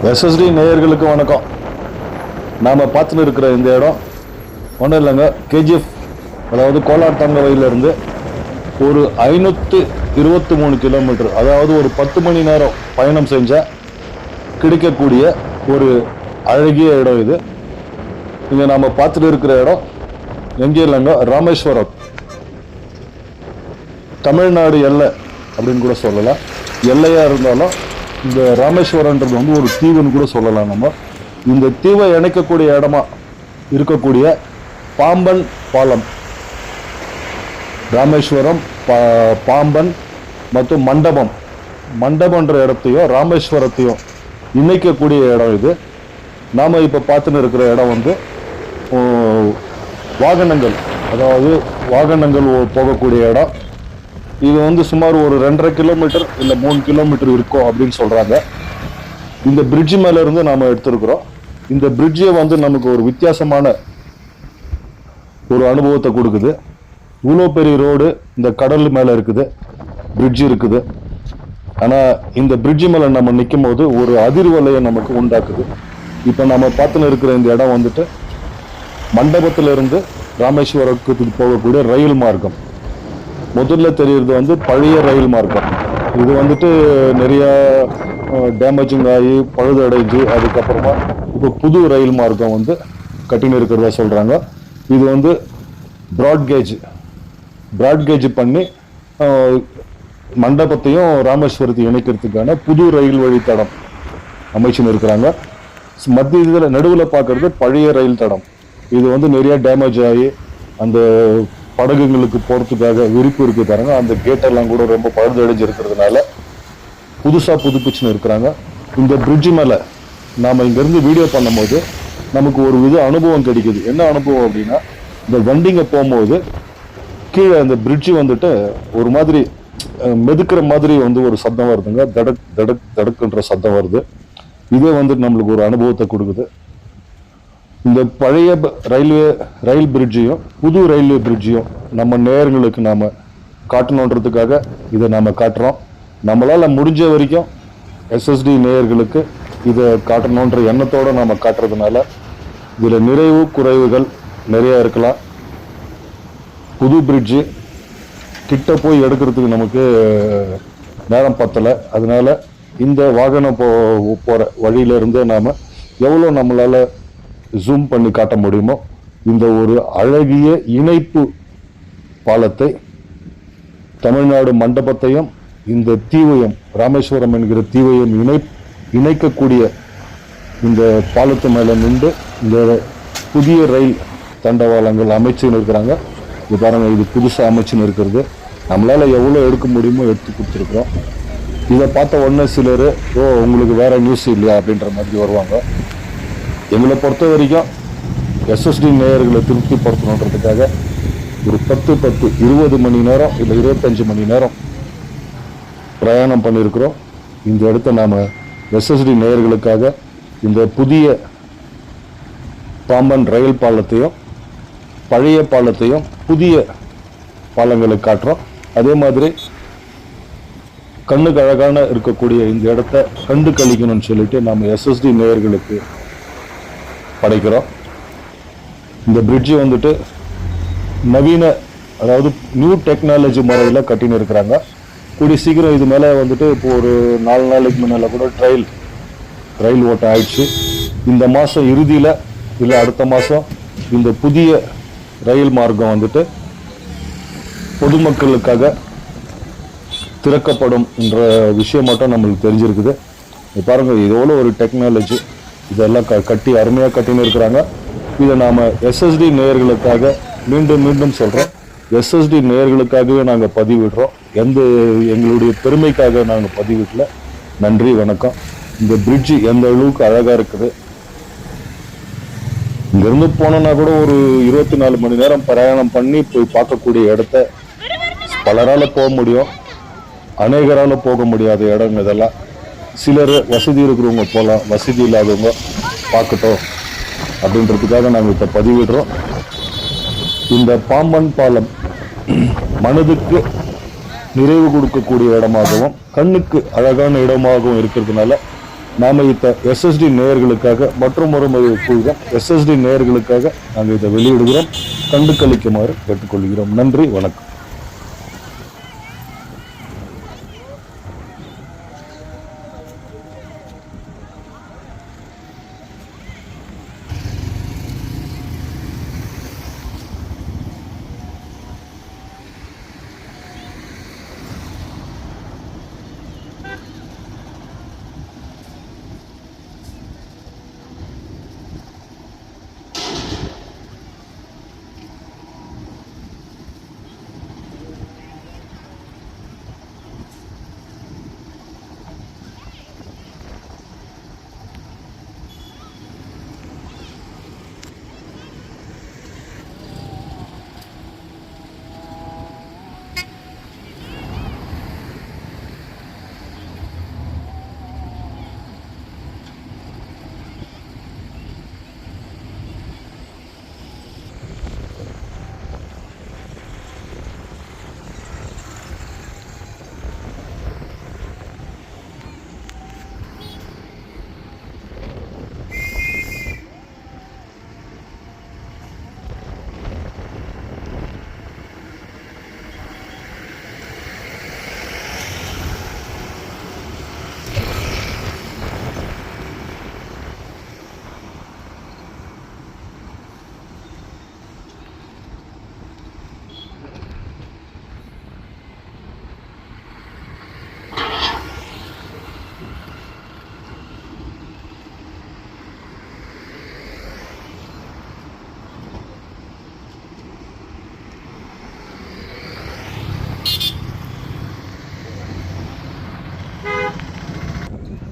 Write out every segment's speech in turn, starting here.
SST நேயர்களுக்கு வணக்கம். நாம் பார்த்துன்னு இருக்கிற இந்த இடம் ஒன்றும் இல்லைங்க, கேஜிஎஃப் அதாவது கோலார் தங்கவையிலிருந்து ஒரு 523 கிலோமீட்டர், அதாவது ஒரு 10 மணி நேரம் பயணம் செஞ்சால் கிடைக்கக்கூடிய ஒரு அழகிய இடம் இது. இங்கே நாம் பார்த்துட்டு இருக்கிற இடம் எங்கே இல்லைங்க, ராமேஸ்வரம், தமிழ்நாடு எல்லை அப்படின்னு கூட சொல்லலாம். எல்லையாக இருந்தாலும் இந்த ராமேஸ்வரன்றது வந்து ஒரு தீவுன்னு கூட சொல்லலாம். நம்ம இந்த தீவை இணைக்கக்கூடிய இடமா இருக்கக்கூடிய பாம்பன் பாலம், ராமேஸ்வரம், பாம்பன் மற்றும் மண்டபம்ன்ற இடத்தையும் ராமேஸ்வரத்தையும் இணைக்கக்கூடிய இடம் இது. நாம் இப்போ பார்த்துன்னு இருக்கிற இடம் வந்து வாகனங்கள், அதாவது வாகனங்கள் போகக்கூடிய இடம். இது வந்து சுமார் ஒரு 2.5 கிலோமீட்டர் இல்லை 3 கிலோமீட்டர் இருக்கும் அப்படின்னு சொல்றாங்க. இந்த பிரிட்ஜ் மேல இருந்து நாம எடுத்திருக்கிறோம். இந்த பிரிட்ஜை வந்து நமக்கு ஒரு வித்தியாசமான ஒரு அனுபவத்தை கொடுக்குது. இவ்வளோ பெரிய ரோடு இந்த கடல் மேல இருக்குது, பிரிட்ஜ் இருக்குது. ஆனா இந்த பிரிட்ஜ் மேல நம்ம நிற்கும் போது ஒரு அதிர்வலையை நமக்கு உண்டாக்குது. இப்போ நம்ம பார்த்துன்னு இருக்கிற இந்த இடம் வந்துட்டு மண்டபத்திலிருந்து ராமேஸ்வரத்துக்கு போகக்கூடிய ரயில் மார்க்கம். முதல்ல தெரியுறது வந்து பழைய ரயில் மார்க்கம். இது வந்துட்டு நிறைய டேமேஜிங் ஆகி பழுதடைஞ்சு அதுக்கப்புறமா இப்போ புது ரயில் மார்க்கம் வந்து கட்டின்னு இருக்கிறதா சொல்கிறாங்க. இது வந்து ப்ராட்கேஜ் பண்ணி மண்டபத்தையும் ராமேஸ்வரத்தையும் இணைக்கிறதுக்கான புது ரயில் வழித்தடம் அமைச்சுன்னு இருக்கிறாங்க. மத்திய நடுவில் பார்க்கறது பழைய ரயில் தடம். இது வந்து நிறைய டேமேஜ் ஆகி அந்த படகுங்களுக்கு போகிறதுக்காக விரிப்பு இருக்கு பாருங்க, அந்த கேட்டெல்லாம் கூட ரொம்ப பழுதடைஞ்சு இருக்கிறதுனால புதுசாக புதுப்பிச்சுன்னு இருக்கிறாங்க. இந்த பிரிட்ஜு மேலே நாம் இங்கேருந்து வீடியோ பண்ணும்போது நமக்கு ஒரு வித அனுபவம் கிடைக்குது. என்ன அனுபவம் அப்படின்னா, இந்த வண்டிங்க போகும்போது கீழே அந்த பிரிட்ஜு வந்துட்டு ஒரு மாதிரி மெதுக்கிற மாதிரி வந்து ஒரு சத்தம் வருதுங்க, தடக் தடக் தடக்குன்ற சத்தம் வருது. இதே வந்து நம்மளுக்கு ஒரு அனுபவத்தை கொடுக்குது. இந்த பழைய ரயில் பிரிட்ஜையும் புது ரயில்வே பிரிட்ஜையும் நம்ம நேயர்களுக்கு நாம் காட்டணுன்றதுக்காக இதை நாம் காட்டுறோம். நம்மளால் முடிஞ்ச வரைக்கும் எஸ்எஸ்டி நேயர்களுக்கு இதை காட்டணுன்ற எண்ணத்தோடு நாம் காட்டுறதுனால இதில் நிறைவு குறைவுகள் நிறையா இருக்கலாம். புது பிரிட்ஜு கிட்ட போய் எடுக்கிறதுக்கு நமக்கு நேரம் பத்தலை. அதனால இந்த வாகனம் போகிற வழியிலிருந்தே நாம் எவ்வளோ நம்மளால் ஜூம் பண்ணி காட்ட முடியுமோ இந்த ஒரு அழகிய இணைப்பு பாலத்தை, தமிழ்நாடு மண்டபத்தையும் இந்த தீவையும், ராமேஸ்வரம் என்கிற தீவையும் இணைக்கக்கூடிய இந்த பாலத்து மேலே நின்று இந்த புதிய ரயில் தண்டவாளங்கள் அமைச்சுன்னு இருக்கிறாங்க. இது பாருங்க, இது புதுசாக அமைச்சுன்னு இருக்கிறது. நம்மளால் எவ்வளோ எடுக்க முடியுமோ எடுத்து கொடுத்துருக்குறோம். இதை பார்த்த உடனே சிலர் உங்களுக்கு வேற நியூஸ் இல்லையா அப்படின்ற மாதிரி வருவாங்க. எங்களை பொறுத்த வரைக்கும் எஸ்எஸ்டி நேயர்களை திருப்திப்படுத்தணுன்றதுக்காக ஒரு 20 மணி நேரம் இல்லை 25 மணி நேரம் பிரயாணம் பண்ணியிருக்கிறோம். இந்த இடத்த நாம் எஸ்எஸ்டி நேயர்களுக்காக இந்த புதிய பாம்பன் ரயில் பாலத்தையும் பழைய பாலத்தையும் புதிய பாலங்களை காட்டுறோம். அதே மாதிரி கண்ணுக்கு அழகான இருக்கக்கூடிய இந்த இடத்த கண்டு கழிக்கணும்னு சொல்லிட்டு நாம் எஸ்எஸ்டி நேயர்களுக்கு படைக்கிறோம். இந்த பிரிட்ஜு வந்துட்டு நவீன, அதாவது நியூ டெக்னாலஜி முறையில் கட்டின்னு இருக்கிறாங்க. கூடிய சீக்கிரம் இது மேலே வந்துட்டு இப்போ ஒரு 4 நாளைக்கு முன்னால் கூட ரயில் ஓட்டம் ஆயிடுச்சு. இந்த மாதம் இறுதியில் இல்லை அடுத்த மாதம் இந்த புதிய ரயில் மார்க்கம் வந்துட்டு பொதுமக்களுக்காக திறக்கப்படும் என்ற விஷயம் மட்டும் நம்மளுக்கு தெரிஞ்சிருக்குது. பாருங்கள், இது எவ்வளோ ஒரு டெக்னாலஜி, இதெல்லாம் கட்டி அருமையாக கட்டின்னு இருக்கிறாங்க. இதை நாம் எஸ்எஸ்டி நேயர்களுக்காக மீண்டும் சொல்கிறோம், எஸ்எஸ்டி நேயர்களுக்காகவே நாங்கள் பதிவிடுறோம். எங்களுடைய பெருமைக்காக நாங்கள் பதிவிடல. நன்றி, வணக்கம். இந்த பிரிட்ஜு எந்த அளவுக்கு அழகாக இருக்குது. இங்கேருந்து போனோன்னா கூட ஒரு 24 மணி நேரம் பிரயாணம் பண்ணி போய் பார்க்கக்கூடிய இடத்த பலரால் போக முடியும், அநேகரால் போக முடியாத இடம் இதெல்லாம். சிலர் வசதி இருக்கிறவங்க போகலாம், வசதி இல்லாதவங்க பார்க்கட்டும் அப்படின்றதுக்காக நாங்கள் இப்போ பதிவிடுறோம். இந்த பாம்பன் பாலம் மனதுக்கு நிறைவு கொடுக்கக்கூடிய இடமாகவும் கண்ணுக்கு அழகான இடமாகவும் இருக்கிறதுனால நாம இத்த எஸ்எஸ்டி நேயர்களுக்காக மற்றும் ஒரு கூறுகிறோம். எஸ்எஸ்டி நேயர்களுக்காக நாங்கள் இதை வெளியிடுகிறோம். கண்டு கழிக்குமாறு கேட்டுக்கொள்கிறோம். நன்றி, வணக்கம்.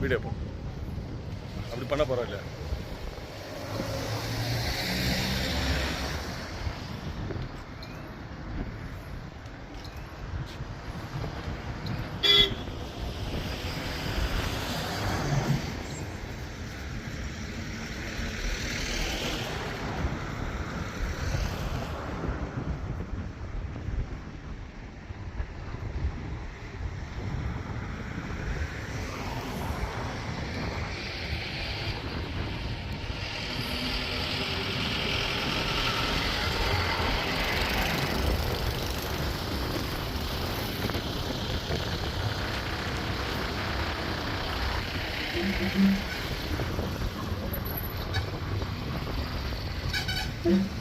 வீடியோ அப்படி பண்ண பரவாயில்ல. Mm-hmm.